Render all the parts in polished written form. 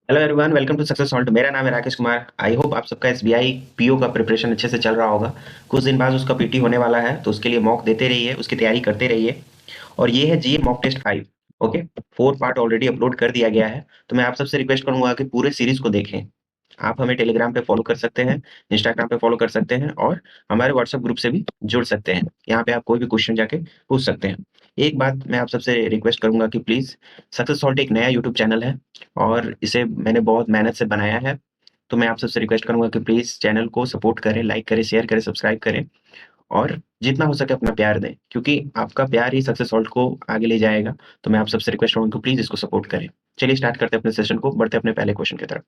Hello everyone, welcome to Success Salt. मेरा नाम है राकेश कुमार। आई होप आप सबका एसबीआई पीओ का प्रिपरेशन अच्छे से चल रहा होगा। कुछ दिन बाद उसका पीटी होने वाला है, तो उसके लिए मॉक देते रहिए, उसकी तैयारी करते रहिए। और ये है GA mock test 5। Okay, 4 part already upload कर दिया गया है। तो मैं आप सबसे रिक्वेस्ट करूंगा कि पूरे सीरीज को देखें। आप हमें टेलीग्राम पे फॉलो कर सकते हैं, इंस्टाग्राम पे फॉलो कर सकते हैं, और हमारे व्हाट्सएप ग्रुप से भी जुड़ सकते हैं। यहाँ पे आप कोई भी क्वेश्चन जाके पूछ सकते हैं। एक बात मैं आप सबसे रिक्वेस्ट करूंगा कि प्लीज, सक्सेस सॉल्ट एक नया यूट्यूब चैनल है और इसे मैंने बहुत मेहनत से बनाया है। तो मैं आप सबसे रिक्वेस्ट करूंगा कि प्लीज चैनल को सपोर्ट करें, लाइक करें, शेयर करें, सब्सक्राइब करें, और जितना हो सके अपना प्यार दें, क्योंकि आपका प्यार ही सक्सेस सॉल्ट को आगे ले जाएगा। तो मैं आप सबसे रिक्वेस्ट करूंगा कि प्लीज इसको सपोर्ट करें। चलिए स्टार्ट करते हैं अपने सेशन को, बढ़ते हैं अपने पहले क्वेश्चन की तरफ।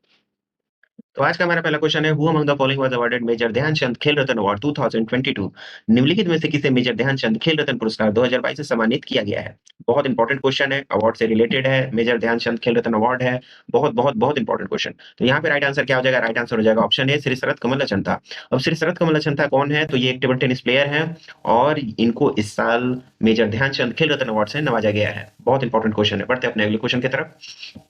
तो आज का हमारा पहला क्वेश्चन है, who among the following was awarded Major Dhyan Chand Khel Ratna award 2022। निम्नलिखित में से किसे मेजर ध्यानचंद खेल रत्न पुरस्कार 2022 से सम्मानित किया गया है? बहुत इंपॉर्टेंट क्वेश्चन है, अवार्ड से रिलेटेड है, मेजर ध्यानचंद खेल रत्न अवार्ड है। बहुत बहुत बहुत इंपॉर्टेंट क्वेश्चन। तो यहाँ पे राइट आंसर क्या हो जाएगा? राइट आंसर हो जाएगा ऑप्शन ए, श्री शरद कमल अचंता। अब श्री शरद कमल अचंता कौन है? तो ये एक टेबल टेनिस प्लेयर है और इनको इस साल मेजर ध्यानचंद खेल रत्न अवार्ड से नवाजा गया है। बहुत इंपॉर्टेंट क्वेश्चन है। बढ़ते हैं अपने अगले क्वेश्चन की तरफ।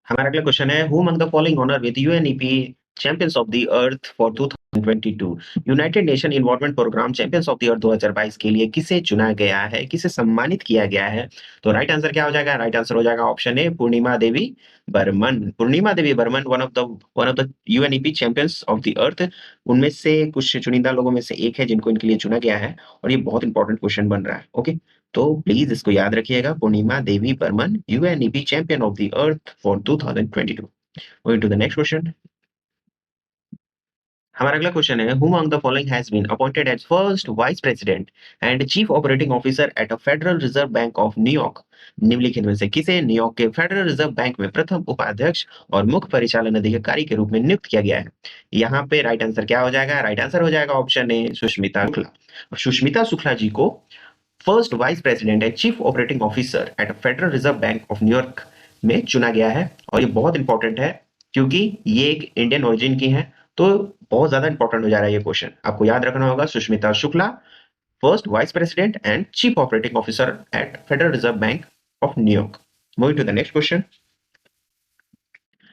हमारा अगला क्वेश्चन है, who among the following honour with UNEP Champions of the Earth for 2022। United Nation Environment Programme Champions of the Earth 2022 के लिए किसे चुना गया है, किसे सम्मानित किया गया है? तो राइट आंसर क्या हो जाएगा? राइट आंसर हो जाएगा option A, Purnima Devi Barman. Purnima Devi Barman one of the UNEP Champions of the Earth, उनमें से कुछ चुनिंदा लोगों में से एक है जिनको इनके लिए चुना गया है। और ये बहुत इंपॉर्टेंट क्वेश्चन बन रहा है। ओके, तो प्लीज इसको याद रखिएगा, Purnima Devi Barman, UNEP Champion of the Earth for 2022। Going to the next question. हमारा अगला क्वेश्चन है, who among the following has been appointed as first vice president and chief operating officer at a Federal reserve bank of न्यूयॉर्क। York में से किसे New York के federal reserve bank में प्रथम उपाध्यक्ष और मुख्य परिचालन अधिकारी के रूप में नियुक्त किया गया है? यहाँ पे राइट आंसर क्या हो जाएगा? राइट आंसर हो जाएगा ऑप्शन ए, सुष्मिता शुक्ला। सुष्मिता शुक्ला जी को first vice president and chief operating officer at federal reserve bank of New York में चुना गया है। और ये बहुत इंपॉर्टेंट है क्योंकि ये एक इंडियन ओरिजिन की है। तो बहुत ज्यादा इंपॉर्टेंट हो जा रहा है ये क्वेश्चन, आपको याद रखना होगा। Sushmita Shukla, first vice president and chief operating officer at federal reserve bank of New York. Moving to the next question.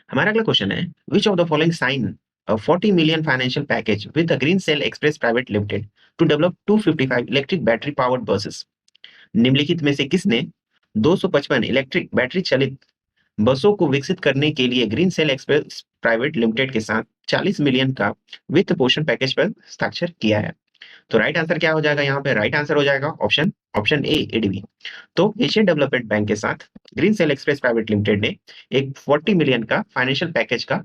हमारा अगला क्वेश्चन है, which of the following sign a 40 million financial package with the Green Cell Express Private Limited to develop 255 electric battery powered buses। निम्नलिखित में से किसने 255 electric battery चलित बसों को विकसित करने के लिए Green Cell Express Private Limited के साथ 40 मिलियन का वित्त पोषण पैकेज पर हस्ताक्षर किया है? तो राइट आंसर क्या हो जाएगा? यहाँ पे राइट आंसर हो जाएगा ऑप्शन ऑप्शन ए, एडीबी। तो एशियन डेवलपमेंट बैंक के साथ Green Cell Express Private Limited ने एक 40 मिलियन का फाइनेंशियल पैकेज का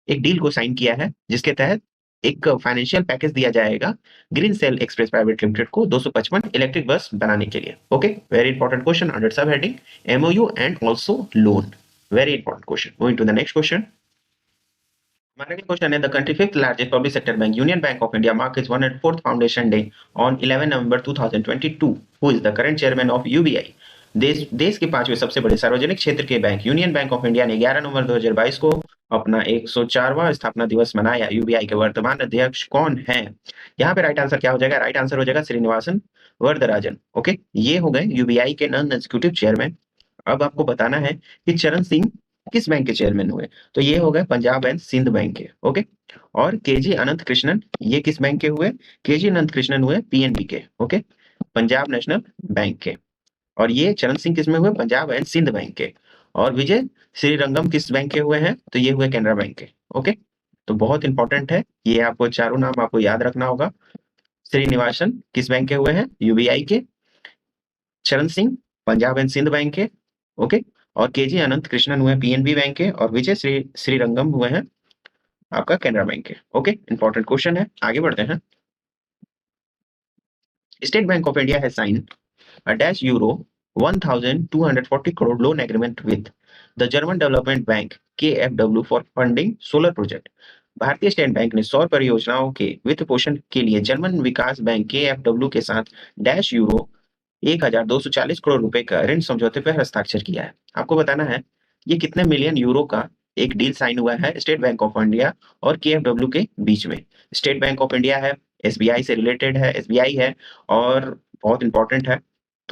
एक डील को साइन किया है, जिसके तहत एक फाइनेंशियल पैकेज दिया जाएगा Green Cell Express Private Limited को 255 इलेक्ट्रिक बस बनाने के लिए। Okay, very important question under sub heading MoU and also loan. Very important question. Going to the next question. हमारा अगला क्वेश्चन है, the country fifth largest public sector bank Union Bank of India mark is 104th foundation day on 11 November 2022। Who is the current chairman of UBI? देश के पांचवें सबसे बड़े सार्वजनिक क्षेत्र के bank Union Bank of India ने 11 नवंबर 2022 को अपना 104वां स्थापना दिवस मनाया। यूबीआई के वर्तमान अध्यक्ष कौन है? यहाँ पे राइट आंसर क्या हो जाएगा? राइट आंसर हो जाएगा श्रीनिवासन वरदराजन। ओके, ये हो गए यूबीआई के नॉन एग्जीक्यूटिव चेयरमैन। अब आपको बताना है कि चरण सिंह किस बैंक के चेयरमैन हुए? तो ये हो गए पंजाब एंड सिंध बैंक के। ओके, और केजी अनंत कृष्णन ये किस बैंक के हुए? केजी अनंत कृष्णन हुए पीएनबी के। ओके, पंजाब नेशनल बैंक के। और ये चरण सिंह किस में हुए? पंजाब एंड सिंध बैंक के। और विजय श्रीरंगम किस बैंक के हुए हैं? तो ये हुए कैनरा बैंक के। ओके, तो बहुत इंपॉर्टेंट है, ये आपको चारों नाम आपको याद रखना होगा। श्रीनिवासन किस बैंक के हुए हैं? यूबीआई के। चरण सिंह पंजाब एंड सिंध बैंक के। ओके, और केजी अनंत कृष्णन हुए पीएनबी बैंक के, और विजय श्रीरंगम हुए हैं आपका कैनरा बैंक के। ओके, इंपॉर्टेंट क्वेश्चन है, आगे बढ़ते हैं। State Bank of India has sign a dash euro 1240 crore loan agreement with the German Development Bank KfW for funding solar project। भारतीय स्टेट बैंक ने सौर परियोजनाओं के वित्त पोषण के लिए जर्मन विकास बैंक KfW के साथ डैश यूरो 1240 करोड़ रुपए का ऋण समझौते पर हस्ताक्षर किया है। आपको बताना है ये कितने मिलियन यूरो का एक डील साइन हुआ है स्टेट बैंक ऑफ इंडिया और KfW के बीच में। स्टेट बैंक ऑफ इंडिया है, एसबीआई से रिलेटेड है, एसबीआई है, और बहुत इंपॉर्टेंट है।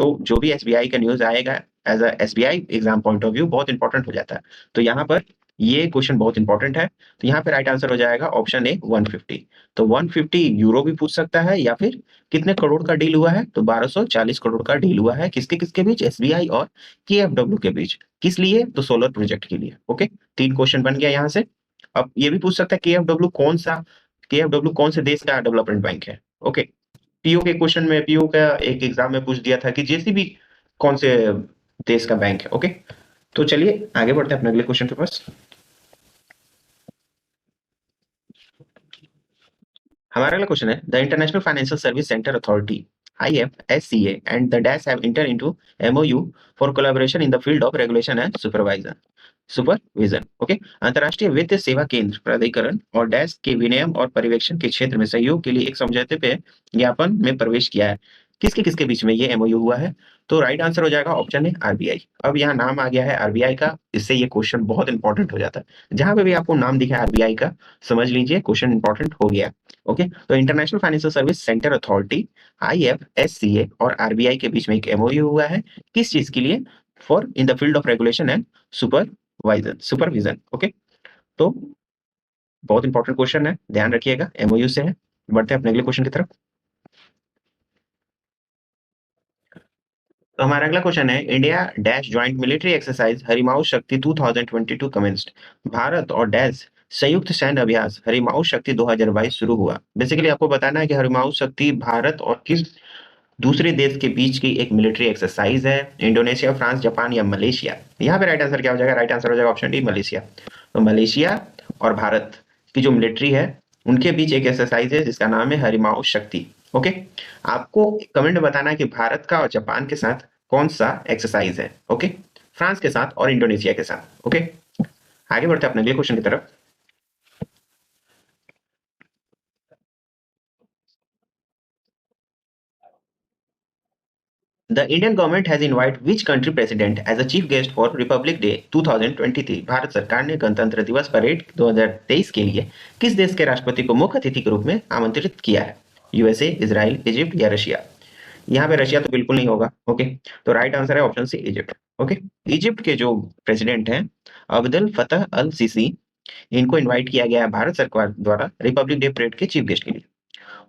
तो जो भी एसबीआई का न्यूज आएगा as a SBI exam point of view बहुत इंपॉर्टेंट हो जाता है। तो यहाँ पर ये क्वेश्चन बहुत इंपॉर्टेंट है। तो यहाँ पे राइट आंसर हो जाएगा ऑप्शन ए 150। तो 150 यूरो भी पूछ सकता है या फिर कितने करोड़ का डील हुआ है, तो 1240 करोड़ का डील हुआ है। किसके किसके बीच? एसबीआई और केएफडब्ल्यू के बीच। किस लिए? तो सोलर प्रोजेक्ट के लिए। ओके, 3 क्वेश्चन बन गया यहाँ से। अब ये भी पूछ सकता है केएफडब्ल्यू कौन से देश का डेवलपमेंट बैंक है। ओके, पीओ के क्वेश्चन में, पीओ का एक एग्जाम में पूछ दिया था कि जेसीबी कौन से देश का बैंक है। ओके, तो चलिए आगे बढ़ते हैं अपने अगले क्वेश्चन के पास। हमारा अगला क्वेश्चन है, the international financial service centre authority IFSCA and the DAS have entered into MOU for collaboration in the field of regulation and supervision. Okay, अंतर्राष्ट्रीय वित्त सेवा केंद्र प्राधिकरण और डैश के विनियम और पर्यवेक्षण के क्षेत्र में सहयोग के लिए एक समझौते पे ज्ञापन में प्रवेश किया है। किसके किसके बीच में ये एमओयू हुआ है? तो राइट आंसर हो जाएगा ऑप्शन ए आरबीआई। अब यहाँ नाम आ गया है आरबीआई का, इससे ये क्वेश्चन बहुत इंपॉर्टेंट हो जाता है। जहां पे भी आपको नाम दिखा है आरबीआई का, समझ लीजिए क्वेश्चन इंपॉर्टेंट हो गया। ओके, तो international financial service centre authority IFSCA और आरबीआई के बीच में एक एमओयू हुआ है। किस चीज के लिए? For in the field of regulation and supervision. Okay, तो बहुत इंपॉर्टेंट क्वेश्चन है, ध्यान रखिएगा, एमओयू से है। बढ़ते हैं अपने अगले क्वेश्चन की तरफ। तो हमारा अगला क्वेश्चन है, India dash joint military exercise Harimau Shakti 2022 commenced. Bharat और डैश संयुक्त सैन्य अभ्यास हरिमाऊ शक्ति 2022 शुरू हुआ। बेसिकली आपको बताना है कि हरिमाऊ शक्ति भारत और किस दूसरे देश के बीच की एक मिलिट्री एक्सरसाइज है। इंडोनेशिया, फ्रांस, जापान या मलेशिया। यहाँ पे राइट आंसर क्या हो जाएगा? राइट आंसर हो जाएगा ऑप्शन डी मलेशिया। तो मलेशिया और भारत की जो मिलिट्री है उनके बीच एक एक्सरसाइज है जिसका नाम है हरिमाऊ शक्ति। ओके, आपको कमेंट में बताना है कि भारत का और जापान के साथ कौन सा एक्सरसाइज है। ओके, फ्रांस के साथ और इंडोनेशिया के साथ। ओके, आगे बढ़ते हैं अपने अगले क्वेश्चन की तरफ। The Indian government has invited which country president as a chief guest for Republic Day 2023? Bharat सरकार ने गणतंत्र दिवस परेड 2023 के लिए किस देश के राष्ट्रपति को मुख्य अतिथि के रूप में आमंत्रित किया है? यूएसए, इजराइल, इजिप्ट या रशिया। यहाँ पे रशिया तो बिल्कुल नहीं होगा। ओके, तो राइट आंसर है option C Egypt. Okay, Egypt के जो प्रेसिडेंट हैं अब्दुल फतह अल सीसी, इनको इनवाइट किया गया है भारत सरकार द्वारा रिपब्लिक डे परेड के चीफ गेस्ट के लिए।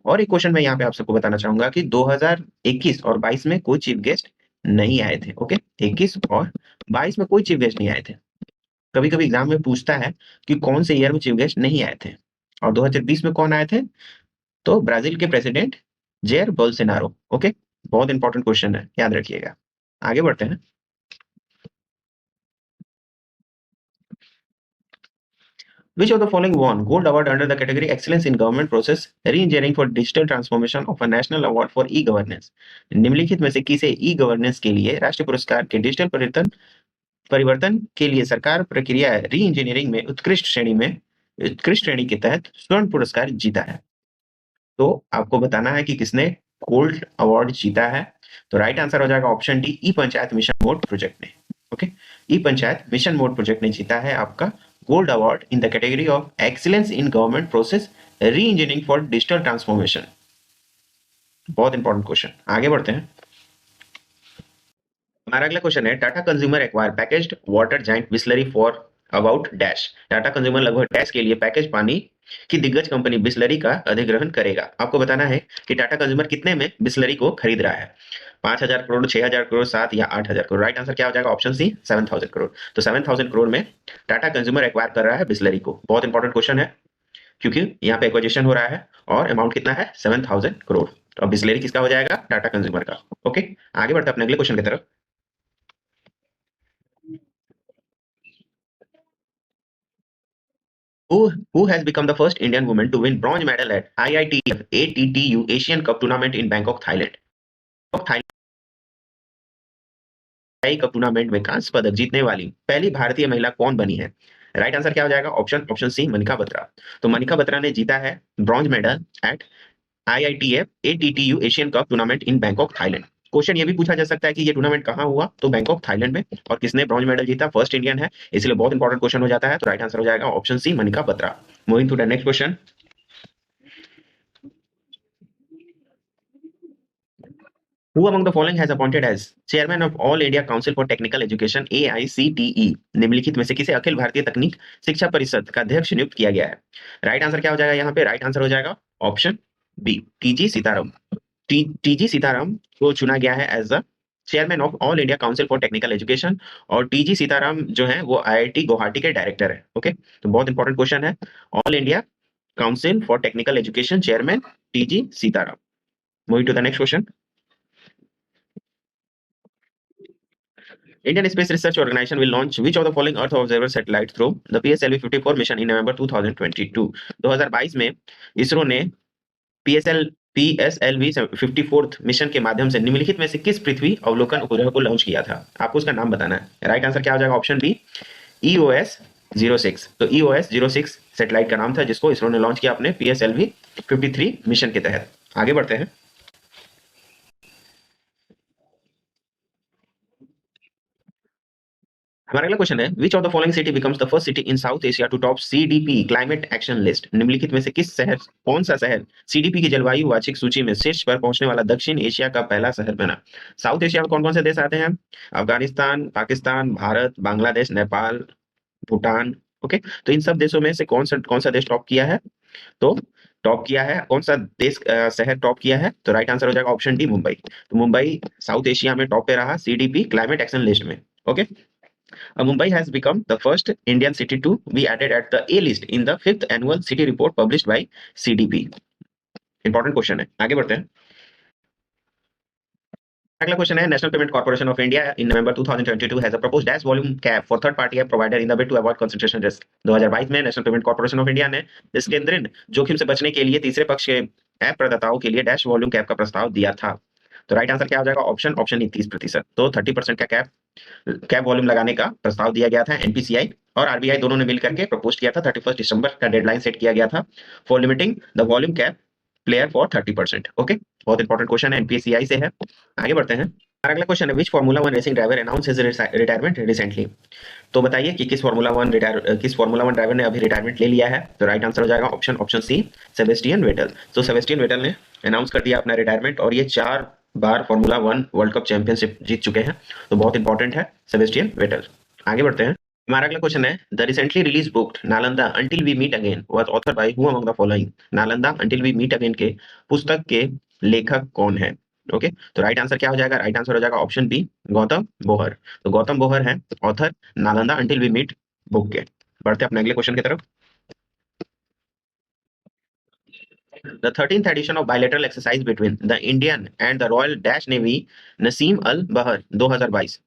और एक क्वेश्चन मैं यहाँ पे आप सबको बताना चाहूंगा कि 2021 और 22 में कोई चीफ गेस्ट नहीं आए थे। ओके, 21 और 22 में कोई चीफ गेस्ट नहीं आए थे। कभी कभी एग्जाम में पूछता है कि कौन से ईयर में चीफ गेस्ट नहीं आए थे, और 2020 में कौन आए थे? तो ब्राजील के प्रेसिडेंट जेयर बोल्सोनारो। ओके, बहुत इंपॉर्टेंट क्वेश्चन है, याद रखिएगा। आगे बढ़ते हैं। Which of the following won gold award under the category Excellence in Government Process Re-engineering for Digital Transformation of a National Award for E-Governance? निम्नलिखित में से किसे ई गवर्नेंस के लिए राष्ट्रीय पुरस्कार के डिजिटल परिवर्तन परिवर्तन के लिए सरकार प्रक्रिया री इंजीनियरिंग में उत्कृष्ट श्रेणी के तहत स्वर्ण पुरस्कार जीता है? तो आपको बताना है कि किसने गोल्ड अवार्ड जीता है। तो राइट आंसर हो जाएगा ऑप्शन डी, ई पंचायत मिशन मोड प्रोजेक्ट ने। ओके, ई पंचायत मिशन मोड प्रोजेक्ट ने जीता है आपका gold award in the category of excellence in government process री इंजीनियरिंग फॉर डिजिटल ट्रांसफॉर्मेशन। बहुत इंपॉर्टेंट क्वेश्चन, आगे बढ़ते हैं। हमारा अगला क्वेश्चन है, Tata consumer acquire packaged water giant Bisleri for about dash. Tata consumer लगभग डैश के लिए पैकेज पानी की दिग्गज कंपनी बिस्लरी का अधिग्रहण करेगा। आपको बताना है कि टाटा कंज्यूमर कितने में बिस्लरी को खरीद रहा है? 5,000 करोड़, 6,000 करोड़, 7 या 8,000 करोड़। राइट आंसर क्या हो जाएगा? Option C 7,000 crore. तो 7,000 करोड़ में टाटा कंज्यूमर एक्वायर कर रहा है बिस्लरी को। बहुत इंपॉर्टेंट क्वेश्चन है क्योंकि यहाँ पे एक्विजिशन हो रहा है और अमाउंट कितना है? 7,000 करोड़। तो अब बिस्लरी किसका हो जाएगा? टाटा कंज्यूमर का। ओके, आगे बढ़ते हैं अपने अगले क्वेश्चन की तरफ। Who has become the first Indian woman to win bronze medal at IITF ATTU Asian Cup tournament in Bangkok, Thailand? Thai cup tournament में कांस्य पदक जीतने वाली पहली भारतीय महिला कौन बनी है? राइट आंसर क्या हो जाएगा? Option option C Manika Batra. तो मनिका बत्रा ने जीता है bronze medal at IITF ATTU Asian cup tournament in Bangkok, Thailand. Question ये भी पूछा जा सकता है कि ये टूर्नामेंट कहाँ हुआ? तो बैंकॉक, थाईलैंड में। और किसने ब्रॉन्ज मेडल जीता? फर्स्ट इंडियन है, इसलिए बहुत इंपॉर्टेंट क्वेश्चन हो जाता है। तो राइट आंसर हो जाएगा option C Manika Batra. Moving to the next question. Who among the following has appointed as chairman of All India Council for Technical Education AICTE? निम्नलिखित में से किसे अखिल भारतीय तकनीक शिक्षा परिषद का अध्यक्ष नियुक्त किया गया है? राइट आंसर क्या हो जाएगा यहाँ पे? राइट आंसर हो जाएगा option B, TG Sitaram. TG Sitaram को चुना गया है as the chairman of All India Council for Technical Education, और टीजी सीताराम जो है वो आईआईटी गुवाहाटी के डायरेक्टर है। ओके, तो बहुत इंपॉर्टेंट क्वेश्चन है। All India Council for Technical Education chairman TG Sitaram. Moving to the next question. Indian Space Research Organization will launch which of the following Earth observer satellite through the PSLV-54 mission in November 2022? 2022 में इसरो ने PSLV 54th mission के माध्यम से निम्नलिखित में से किस पृथ्वी अवलोकन उपग्रह को लॉन्च किया था? आपको उसका नाम बताना है। राइट आंसर क्या हो जाएगा? Option B, EOS 06। तो EOS 06 सैटेलाइट का नाम था जिसको इसरो ने लॉन्च किया अपने PSLV 53 मिशन के तहत। आगे बढ़ते हैं। हमारा अगला क्वेश्चन है, which of the following city becomes the first city in South Asia to top CDP climate action list? निम्नलिखित में से कौन सा शहर सीडीपी की जलवायु वार्षिक सूची में शीर्ष पर पहुंचने वाला दक्षिण एशिया का पहला शहर बना? साउथ एशिया में कौन कौन से देश आते हैं? अफगानिस्तान, पाकिस्तान, भारत, बांग्लादेश, नेपाल, भूटान। ओके, तो इन सब देशों में से कौन सा देश टॉप किया है? तो टॉप किया है कौन सा देश, शहर टॉप किया है? तो राइट आंसर हो जाएगा ऑप्शन डी, मुंबई। तो मुंबई साउथ एशिया में टॉप पे रहा सीडीपी क्लाइमेट एक्शन लिस्ट में। Okay, Mumbai has become the first Indian city to be added at the A list in the 5th annual city report published by CDP. Important question है, आगे बढ़ते हैं। अगला question है, National Payment Corporation of India in November 2022 has a proposed dash volume cap for third party app provider in the bid to avoid concentration risk. 2022 में National Payment Corporation of India ने इसके ऋण जोखिम से बचने के लिए तीसरे पक्ष के ऐप प्रदाताओं के लिए डैश वॉल्यूम कैप का प्रस्ताव दिया था। तो राइट आंसर क्या हो जाएगा? Option E 30%। तो 30% का कैप वॉल्यूम लगाने का प्रस्ताव दिया गया था। एनपीसीआई और आरबीआई दोनों ने मिलकर के प्रपोज किया था। 31 दिसंबर का डेडलाइन सेट किया गया था for limiting the volume cap player for 30%। Okay, बहुत इंपॉर्टेंट क्वेश्चन है, एनपीसीआई से है। आगे बढ़ते हैं। अगला क्वेश्चन है, which formula 1 racing driver announce his retirement recently? तो बताइए कि किस फार्मूला 1 ड्राइवर ने अभी रिटायरमेंट ले लिया है? तो राइट आंसर हो जाएगा ऑप्शन सी, सेबेस्टियन वेटल। तो सेबेस्टियन वेटल ने अनाउंस कर दिया अपना रिटायरमेंट, और ये 4 बार फार्मूला 1 वर्ल्ड कप चैंपियनशिप जीत चुके हैं। तो बहुत इंपॉर्टेंट है सेबेस्टियन वेटल। आगे बढ़ते हैं। हमारा अगला क्वेश्चन है, the recently release book Nalanda until we meet again was author by who among the following? Nalanda until we meet again के पुस्तक के लेखक कौन है? ओके, तो राइट आंसर क्या हो जाएगा? राइट आंसर हो जाएगा ऑप्शन बी, गौतम बोहर। तो गौतम बोहर है author Nalanda until we meet book के। बढ़ते हैं अपने अगले क्वेश्चन की तरफ। The 13th edition of bilateral exercise between the Indian and the Royal Dash Navy Naseem अल बहर 2022,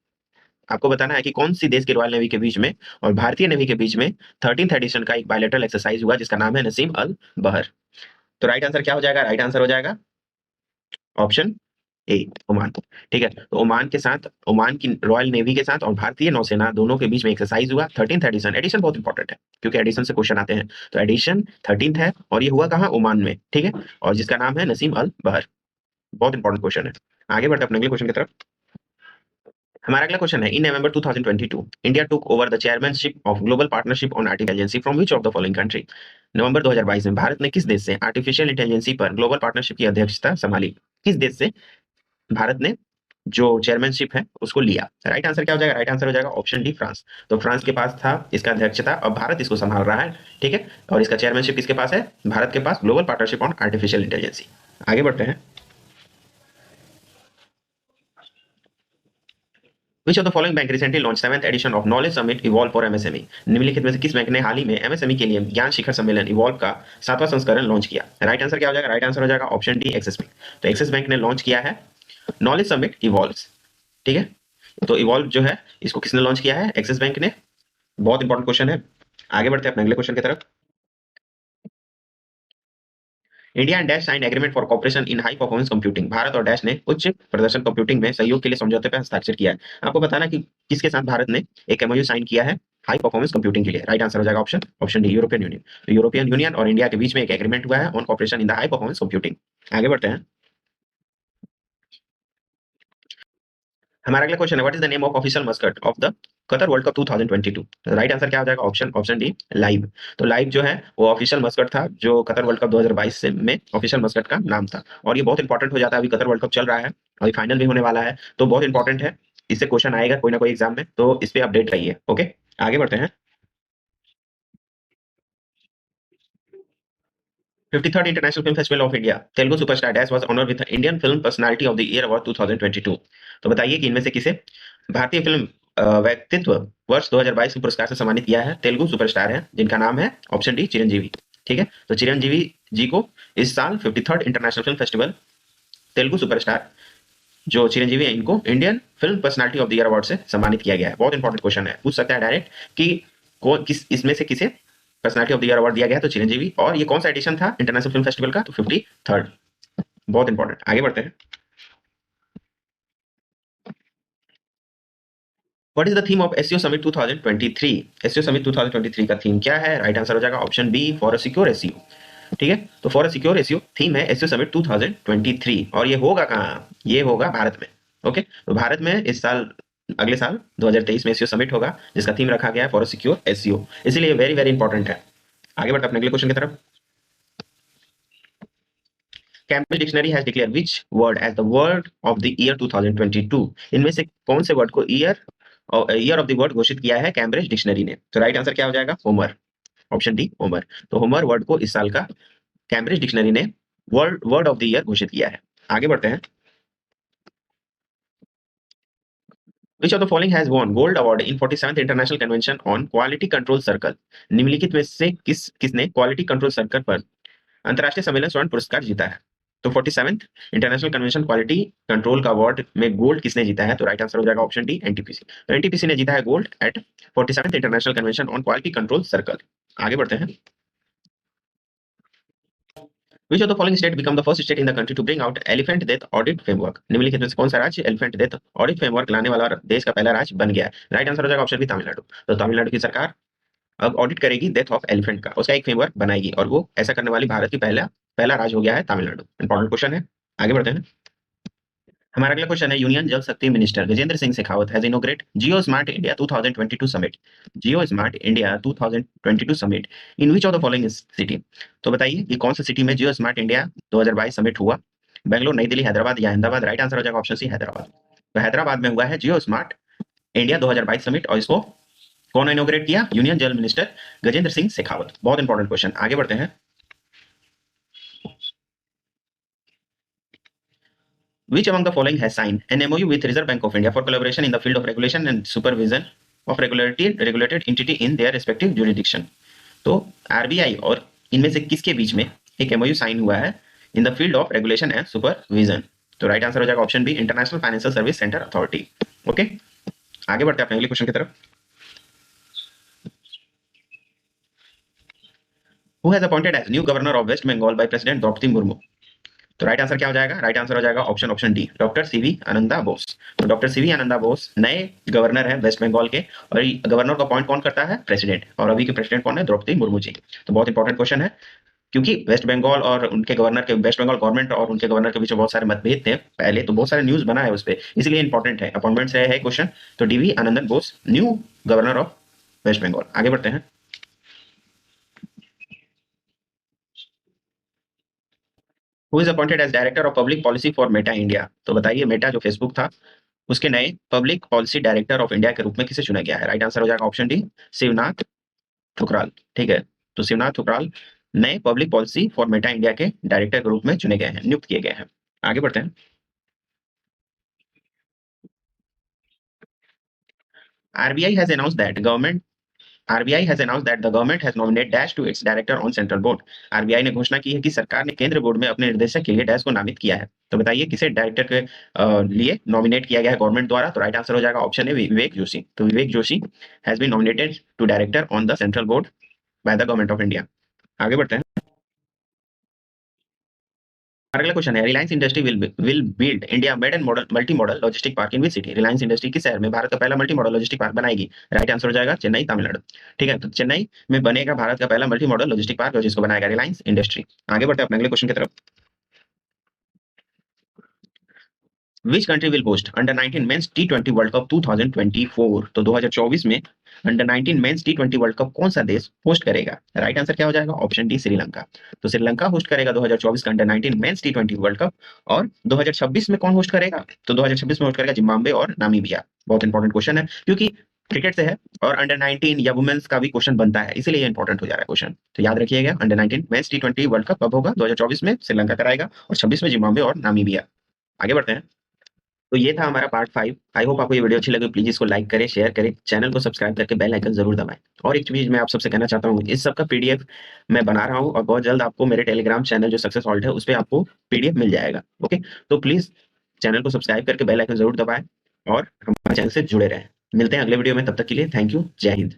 आपको बताना है कि कौन सी देश के रॉयल नेवी के बीच में और भारतीय नेवी के बीच में 13th एडिशन का एक बायलैटरल एक्सरसाइज हुआ जिसका नाम है नसीम अल बहर। तो राइट आंसर क्या हो जाएगा? राइट आंसर हो जाएगा ऑप्शन ए, ओमान। ठीक है, तो ओमान के साथ, ओमान की रॉयल नेवी के साथ और भारतीय नौसेना दोनों के बीच में एक्सरसाइज हुआ 13th एडिशन। एडिशन बहुत इंपॉर्टेंट है क्योंकि एडिशन से क्वेश्चन आते हैं। तो एडिशन 13th है और ये हुआ कहाँ? ओमान में। ठीक है, और जिसका नाम है नसीम अल बहर। बहुत इंपॉर्टेंट क्वेश्चन है। आगे बढ़ते हैं अपने अगले क्वेश्चन की तरफ। हमारा अगला क्वेश्चन है, in November 2022 India took over the chairmanship of Global Partnership on Artificial Intelligence from which of the following country? नवंबर 2022 में भारत ने किस देश से आर्टिफिशियल इंटेलिजेंस पर ग्लोबल पार्टनरशिप की अध्यक्षता संभाली? किस देश से भारत ने जो चेयरमैनशिप है उसको लिया? राइट आंसर क्या हो जाएगा? राइट आंसर हो जाएगा ऑप्शन डी, फ्रांस। तो फ्रांस के पास था इसका अध्यक्षता, अब भारत इसको संभाल रहा है। ठीक है, और इसका चेयरमैनशिप किसके पास है? भारत के पास, Global Partnership on Artificial Intelligence. आगे बढ़ते हैं। Which of the following bank recently launched 7th edition of Knowledge Summit Evolve for MSME? निम्नलिखित में से किस बैंक ने हाल ही में एमएसएमई के लिए ज्ञान शिखर सम्मेलन इवॉल्व का 7वां संस्करण लॉन्च किया? राइट आंसर क्या हो जाएगा? राइट आंसर हो जाएगा ऑप्शन डी, एक्सिस बैंक। तो एक्सिस बैंक ने लॉन्च किया है नॉलेज समिट इवॉल्व। ठीक है, तो इवॉल्व जो है इसको किसने लॉन्च किया है? एक्सिस बैंक ने। बहुत इंपॉर्टेंट क्वेश्चन है। आगे बढ़ते हैं अपने अगले क्वेश्चन की तरफ। India and dash sign agreement for cooperation in high performance computing. Bharat और डैश ने उच्च प्रदर्शन कंप्यूटिंग में सहयोग के लिए समझौते पर हस्ताक्षर किया है। आपको बताना कि किसके साथ भारत ने एक एमओयू साइन किया है हाई परफॉर्मेंस कंप्यूटिंग के लिए? राइट आंसर हो जाएगा ऑप्शन डी, यूरोपियन यूनियन। तो यूरोपियन यूनियन और इंडिया के बीच में एक एग्रीमेंट हुआ है on cooperation in the high performance computing. आगे बढ़ते हैं। हमारा अगला क्वेश्चन है, what is the name of official Muscat of the Qatar world cup 2022? Right answer क्या हो जाएगा? Option D, live. तो लाइव जो है वो ऑफिशियल मस्कट था जो कतर वर्ल्ड कप 2022 में ऑफिशियल मस्कट का नाम था। और ये बहुत इंपॉर्टेंट हो जाता है, अभी कतर वर्ल्ड कप चल रहा है और फाइनल भी होने वाला है, तो बहुत इंपॉर्टेंट है। इससे क्वेश्चन आएगा कोई ना कोई एग्जाम में, तो इस पे अपडेट रहिए। ओके, आगे बढ़ते हैं। 53rd international film festival of India Telugu superstar dash was honoured with Indian film personality of the year award 2022। तो बताइए कि इनमें से किसे भारतीय फिल्म व्यक्तित्व वर्ष 2022 में पुरस्कार से सम्मानित किया है। तेलुगु सुपरस्टार है जिनका नाम है ऑप्शन डी चिरंजीवी। ठीक है, तो चिरंजीवी जी को इस साल 53rd international film festival Telugu superstar जो चिरंजीवी है इनको Indian film personality of the year award से सम्मानित किया गया है। बहुत इंपॉर्टेंट क्वेश्चन है, पूछ सकता है डायरेक्ट कि किस इसमें से किसे personality of the year award दिया गया, तो चिरंजीवी। और ये कौन सा एडिशन था इंटरनेशनल फिल्म फेस्टिवल का, तो 53rd। बहुत इंपॉर्टेंट, आगे बढ़ते हैं। What is the theme of SCO summit 2023? SCO summit 2023 का थीम क्या है? राइट आंसर हो जाएगा option B, for a secure SCO. ठीक है, तो for a secure SCO theme है एससीओ समिट 2023, और ये होगा कहाँ? ये होगा भारत में। ओके, तो भारत में इस साल, अगले साल 2023 में एससीओ समिट होगा, जिसका थीम रखा गया है फॉर अ सिक्योर एससीओ, इसीलिए वेरी वेरी इंपॉर्टेंट है। आगे बढ़ते हैं अपने अगले क्वेश्चन की तरफ। Cambridge dictionary has declare which word as the word of the year 2022? इनमें से कौन से वर्ड को ईयर ऑफ द वर्ड घोषित किया है कैम्ब्रिज डिक्शनरी ने? तो राइट आंसर क्या हो जाएगा? होमर। Option D Homer. तो होमर वर्ड को इस साल का कैम्ब्रिज डिक्शनरी ने word word of the year घोषित किया है। आगे बढ़ते हैं। विच of the following has won gold award in 47th international convention on quality control circle? निम्नलिखित में से किसने क्वालिटी कंट्रोल सर्कल पर अंतरराष्ट्रीय सम्मेलन स्वर्ण पुरस्कार जीता है? तो 47th international convention quality control का अवार्ड में गोल्ड किसने जीता है? तो राइट आंसर हो जाएगा ऑप्शन डी एनटीपीसी। तो एनटीपीसी ने जीता है gold eight 47th international convention on quality control circle. आगे बढ़ते हैं। Which of the following state become the first state in the country to bring out elephant death audit framework? निम्नलिखित में से कौन सा राज्य एलिफेंट डेथ ऑडिट फ्रेमवर्क लाने वाला देश का पहला राज्य बन गया है? राइट आंसर हो जाएगा ऑप्शन बी तमिलनाडु। तो तमिलनाडु की सरकार अब ऑडिट करेगी डेथ ऑफ एलिफेंट का, उसका एक फ्रेमवर्क बनाएगी, और वो ऐसा करने वाली भारत की पहला पहला राज्य हो गया है तमिलनाडु। इंपॉर्टेंट क्वेश्चन है, आगे बढ़ते हैं। हमारा अगला क्वेश्चन है, यूनियन जल शक्ति minister Gajendra Singh Shekhawat has इनोग्रेट Jio smart India 2022 summit. Jio smart India 2022 summit in which of the following city? तो बताइए कि कौन सा सिटी में जियो स्मार्ट इंडिया 2022 समिट हुआ? बेंगलोर, नई दिल्ली, हैदराबाद या अहमदाबाद? राइट आंसर हो जाएगा ऑप्शन सी हैदराबाद। तो हैदराबाद में हुआ है जियो स्मार्ट इंडिया 2022 समिट, और इसको कौन इनोग्रेट किया? यूनियन जल मिनिस्टर गजेंद्र सिंह शेखावत। बहुत इंपॉर्टेंट क्वेश्चन, आगे बढ़ते हैं। Which among the following has signed an MOU with Reserve Bank of India for collaboration in the field of regulation and supervision of regulated entity in their respective jurisdiction? तो RBI और इनमें से किसके बीच में एक एमओयू साइन हुआ है in the field of regulation and supervision? तो राइट आंसर हो जाएगा option B international financial service centre authority. Okay, आगे बढ़ते हैं अपने अगले क्वेश्चन की तरफ। Who has appointed as new governor of West Bengal by president Droupadi Murmu? तो राइट आंसर क्या हो जाएगा? राइट आंसर हो जाएगा option D doctor CV Ananda Bose. तो डॉक्टर सीवी आनंदा बोस नए गवर्नर हैं वेस्ट बंगाल के, और गवर्नर का अपॉइंट कौन करता है? प्रेसिडेंट। और अभी के प्रेसिडेंट कौन है? द्रौपदी मुर्मू जी। तो बहुत इंपॉर्टेंट क्वेश्चन है, क्योंकि वेस्ट बंगाल और उनके गवर्नर के, वेस्ट बंगाल गवर्नमेंट और उनके गवर्नर के बीच बहुत सारे मतभेद थे पहले, तो बहुत सारे न्यूज बना है उस पर, इसलिए इंपॉर्टेंट है, अपॉइंटमेंट से है क्वेश्चन। तो DV Anandan Bose new governor of West Bengal. आगे बढ़ते हैं। Who is appointed as director of public policy for Meta India? तो बताइए मेटा जो फेसबुक था उसके नए public policy director of India के रूप में किसे चुना गया है? राइट आंसर हो जाएगा ऑप्शन डी शिवनाथ थुकराल। ठीक है, तो शिवनाथ थुकराल नए public policy for Meta India के डायरेक्टर के रूप में चुने गए हैं, नियुक्त किए गए हैं। आगे बढ़ते हैं। RBI has announced that government RBI has announced that the government has nominated dash to its director on central board. RBI ने घोषणा की है कि सरकार ने केंद्र बोर्ड में अपने निर्देशक के लिए डैश को नामित किया है। तो बताइए किसे डायरेक्टर के लिए नॉमिनेट किया गया है गवर्नमेंट द्वारा? तो राइट आंसर हो जाएगा ऑप्शन ए विवेक जोशी। तो Vivek Joshi has been nominated to director on the central board by the Government of India. आगे बढ़ते हैं। अगला क्वेश्चन है, Reliance Industry will build India made and model multi model logistic park in which city? Reliance Industry किस शहर में भारत का पहला मल्टी मॉडल लॉजिस्टिक पार्क बनाएगी? राइट आंसर हो जाएगा चेन्नई तमिलनाडु। ठीक है, तो चेन्नई में बनेगा भारत का पहला मल्टी मॉडल लॉजिस्टिक पार्क, और जिसको बनाएगा रिलायंस इंडस्ट्री। आगे बढ़ते हैं अपने अगले क्वेश्चन की तरफ। Which country will host under 19 men's टी20 वर्ल्ड कप 2024? तो 2024 में अंडर 19 मेंस टी20 वर्ल्ड कप कौन सा देश होस्ट करेगा? राइट आंसर क्या हो जाएगा? Option D, Sri Lanka. तो श्रीलंका होस्ट करेगा 2024 का अंडर 19 मेंस टी20 वर्ल्ड कप। और 2026 में कौन होस्ट करेगा? तो 2026 में होस्ट करेगा जिम्बाब्वे और नामीबिया। बहुत इंपॉर्टेंट क्वेश्चन है, क्योंकि क्रिकेट से है और अंडर 19 या वुमेन्स का भी क्वेश्चन बनता है, इसीलिए ये इंपॉर्टेंट हो जा रहा है क्वेश्चन। तो याद रखिएगा, अंडर 19 मेंस टी20 वर्ल्ड कप कब होगा? 2024 में श्रीलंका कराएगा और 26 में जिम्बाब्वे और नामीबिया। आगे बढ़ते हैं। तो ये था हमारा पार्ट 5। आई होप आपको ये वीडियो अच्छी लगी। प्लीज इसको लाइक करें, शेयर करें, चैनल को सब्सक्राइब करके बेल आइकन जरूर दबाएं। और एक चीज मैं आप सबसे कहना चाहता हूँ, इस सब का पीडीएफ मैं बना रहा हूँ और बहुत जल्द आपको मेरे टेलीग्राम चैनल जो सक्सेस हॉल्ट है उस पर आपको पीडीएफ मिल जाएगा। ओके, तो प्लीज चैनल को सब्सक्राइब करके बेल आइकन जरूर दबाएं और हमारे चैनल से जुड़े रहें। मिलते हैं अगले वीडियो में, तब तक के लिए थैंक यू। जय हिंद।